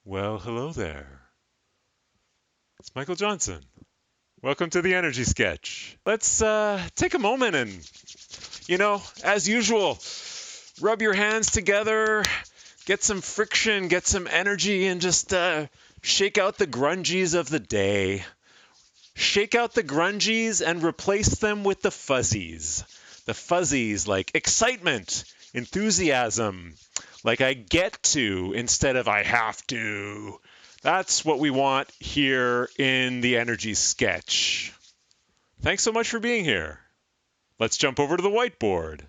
Well, hello there. It's Michael Johnson. Welcome to the Energy Sketch. Let's take a moment and, as usual, rub your hands together, get some friction, get some energy, and just shake out the grungies of the day. Shake out the grungies and replace them with the fuzzies. The fuzzies like excitement, enthusiasm, like I get to instead of I have to. That's what we want here in the Energy Sketch. Thanks so much for being here. Let's jump over to the whiteboard.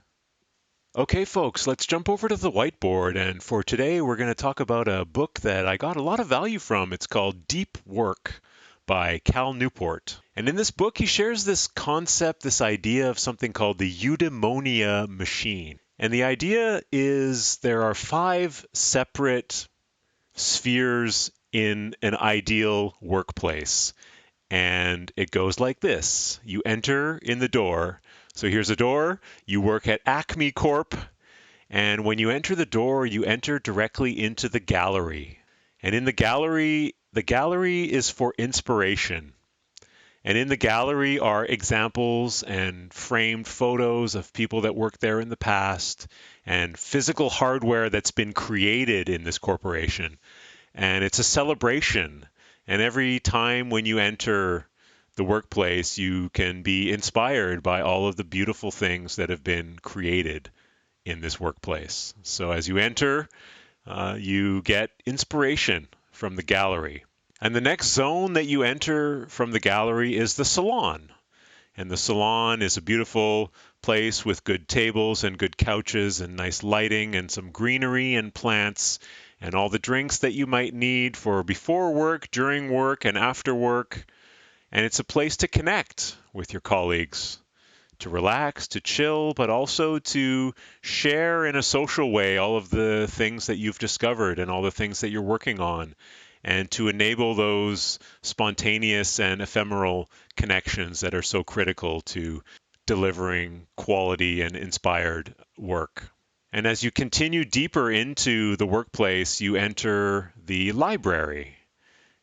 Okay, folks, let's jump over to the whiteboard. And for today, we're going to talk about a book that I got a lot of value from. It's called Deep Work by Cal Newport. And in this book, he shares this concept, this idea of something called the Eudamonia machine. And the idea is there are 5 separate spheres in an ideal workplace. And it goes like this. You enter in the door. So here's a door. You work at Acme Corp. And when you enter the door, you enter directly into the gallery. And in the gallery is for inspiration. And in the gallery are examples and framed photos of people that worked there in the past and physical hardware that's been created in this corporation. And it's a celebration. And every time when you enter the workplace, you can be inspired by all of the beautiful things that have been created in this workplace. So as you enter, you get inspiration from the gallery. And the next zone that you enter from the gallery is the salon. And the salon is a beautiful place with good tables and good couches and nice lighting and some greenery and plants and all the drinks that you might need for before work, during work, and after work. And it's a place to connect with your colleagues, to relax, to chill, but also to share in a social way all of the things that you've discovered and all the things that you're working on, and to enable those spontaneous and ephemeral connections that are so critical to delivering quality and inspired work. And as you continue deeper into the workplace, you enter the library.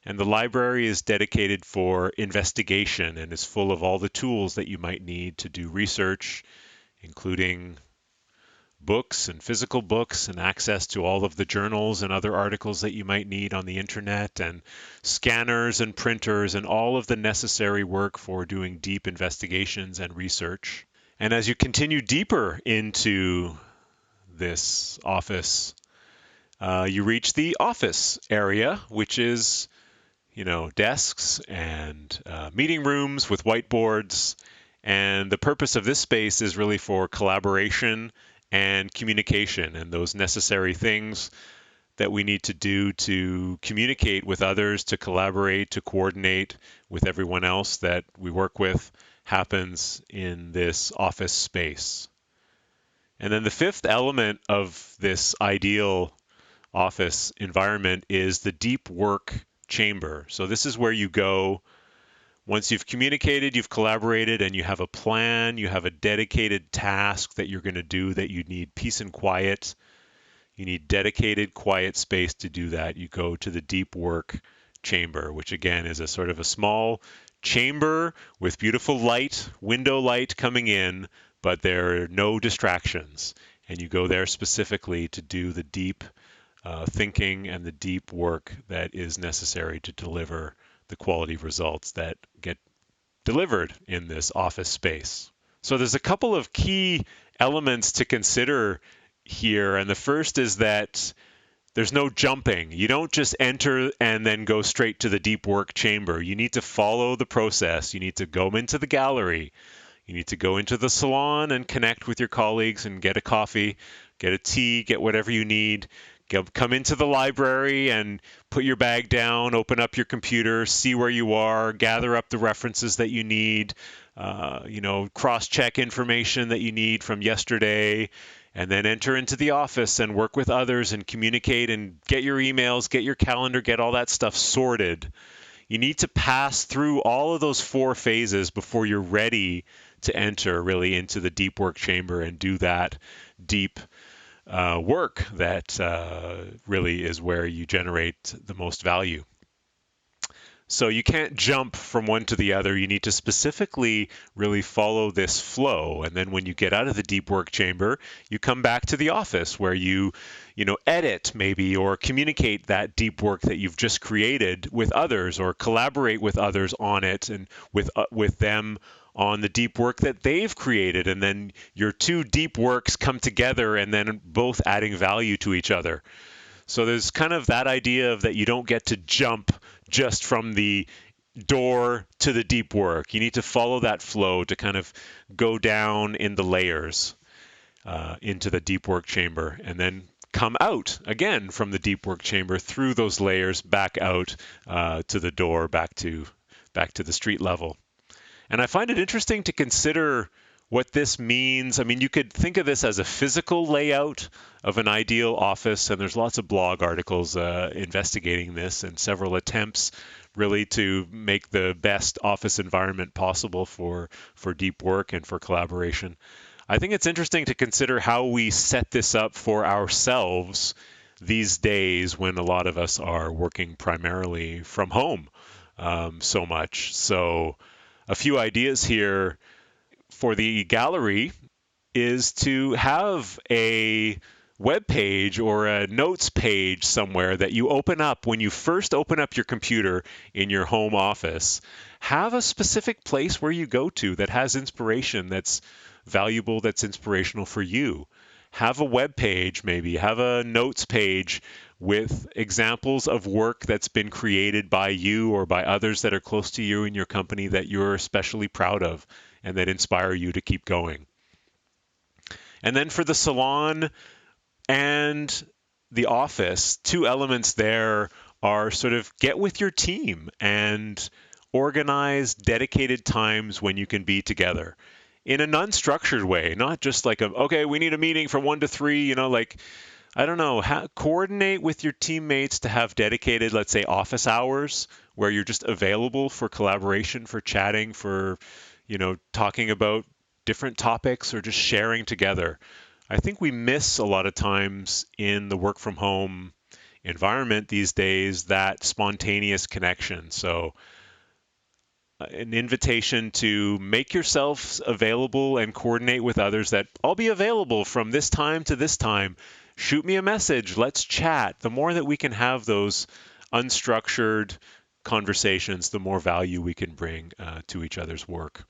And the library is dedicated for investigation and is full of all the tools that you might need to do research, including books and physical books and access to all of the journals and other articles that you might need on the internet and scanners and printers and all of the necessary work for doing deep investigations and research. And as you continue deeper into this office, you reach the office area, which is, desks and meeting rooms with whiteboards. And the purpose of this space is really for collaboration and communication and those necessary things that we need to do to communicate with others, to collaborate, to coordinate with everyone else that we work with happens in this office space. And then the fifth element of this ideal office environment is the deep work chamber. So this is where you go once you've communicated, you've collaborated, and you have a plan, you have a dedicated task that you're going to do that you need peace and quiet. You need dedicated quiet space to do that. You go to the deep work chamber, which again is a sort of a small chamber with beautiful light, window light coming in, but there are no distractions. And you go there specifically to do the deep thinking and the deep work that is necessary to deliver the quality results that get delivered in this office space. So there's a couple of key elements to consider here. And the first is that there's no jumping. You don't just enter and then go straight to the deep work chamber. You need to follow the process. You need to go into the gallery. You need to go into the salon and connect with your colleagues and get a coffee, get a tea, get whatever you need. Come into the library and put your bag down, open up your computer, see where you are, gather up the references that you need, cross-check information that you need from yesterday, and then enter into the office and work with others and communicate and get your emails, get your calendar, get all that stuff sorted. You need to pass through all of those 4 phases before you're ready to enter really into the deep work chamber and do that deep work that really is where you generate the most value. So you can't jump from one to the other. You need to specifically really follow this flow. And then when you get out of the deep work chamber, you come back to the office where you edit maybe or communicate that deep work that you've just created with others or collaborate with others on it and with them on the deep work that they've created. And then your two deep works come together and then both adding value to each other. So there's kind of that idea of that you don't get to jump just from the door to the deep work. You need to follow that flow to kind of go down in the layers into the deep work chamber and then come out again from the deep work chamber through those layers back out to the door, back to the street level. And I find it interesting to consider what this means. I mean, you could think of this as a physical layout of an ideal office, and there's lots of blog articles investigating this and several attempts really to make the best office environment possible for deep work and for collaboration. I think it's interesting to consider how we set this up for ourselves these days when a lot of us are working primarily from home so much. So a few ideas here for the gallery is to have a web page or a notes page somewhere that you open up when you first open up your computer in your home office. Have a specific place where you go to that has inspiration, that's valuable, that's inspirational for you. Have a web page, maybe have a notes page with examples of work that's been created by you or by others that are close to you in your company that you're especially proud of and that inspire you to keep going. And then for the salon and the office, two elements there are sort of get with your team and organize dedicated times when you can be together in an unstructured way, not just like, okay, we need a meeting from 1 to 3, I don't know, coordinate with your teammates to have dedicated, let's say, office hours where you're just available for collaboration, for chatting, for, talking about different topics or just sharing together. I think we miss a lot of times in the work from home environment these days that spontaneous connection. So an invitation to make yourself available and coordinate with others that I'll be available from this time to this time. Shoot me a message. Let's chat. The more that we can have those unstructured conversations, the more value we can bring to each other's work.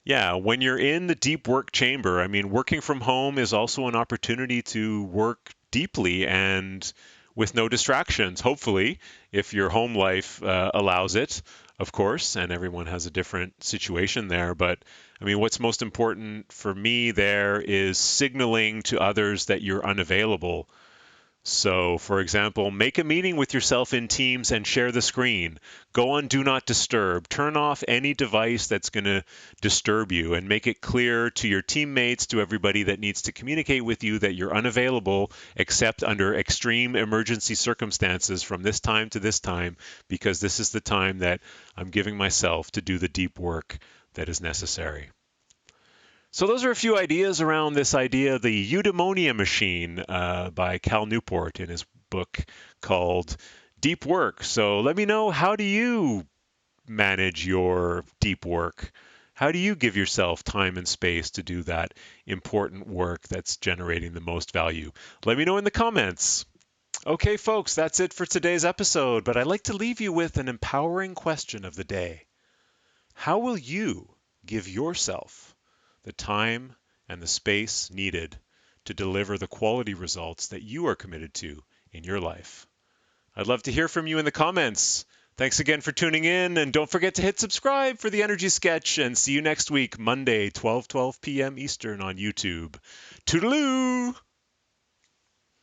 Yeah, when you're in the deep work chamber, I mean, working from home is also an opportunity to work deeply and with no distractions, hopefully, if your home life allows it, of course, and everyone has a different situation there. But I mean, what's most important for me there is signaling to others that you're unavailable. So, for example, make a meeting with yourself in Teams and share the screen. Go on Do Not Disturb. Turn off any device that's going to disturb you and make it clear to your teammates, to everybody that needs to communicate with you that you're unavailable except under extreme emergency circumstances from this time to this time, because this is the time that I'm giving myself to do the deep work that is necessary. So those are a few ideas around this idea, the Eudamonia machine by Cal Newport in his book called Deep Work. So let me know, how do you manage your deep work? How do you give yourself time and space to do that important work that's generating the most value? Let me know in the comments. Okay, folks, that's it for today's episode, but I'd like to leave you with an empowering question of the day. How will you give yourself the time and the space needed to deliver the quality results that you are committed to in your life? I'd love to hear from you in the comments. Thanks again for tuning in, and don't forget to hit subscribe for the Energy Sketch, and see you next week, Monday, 12 p.m. Eastern on YouTube. Toodaloo!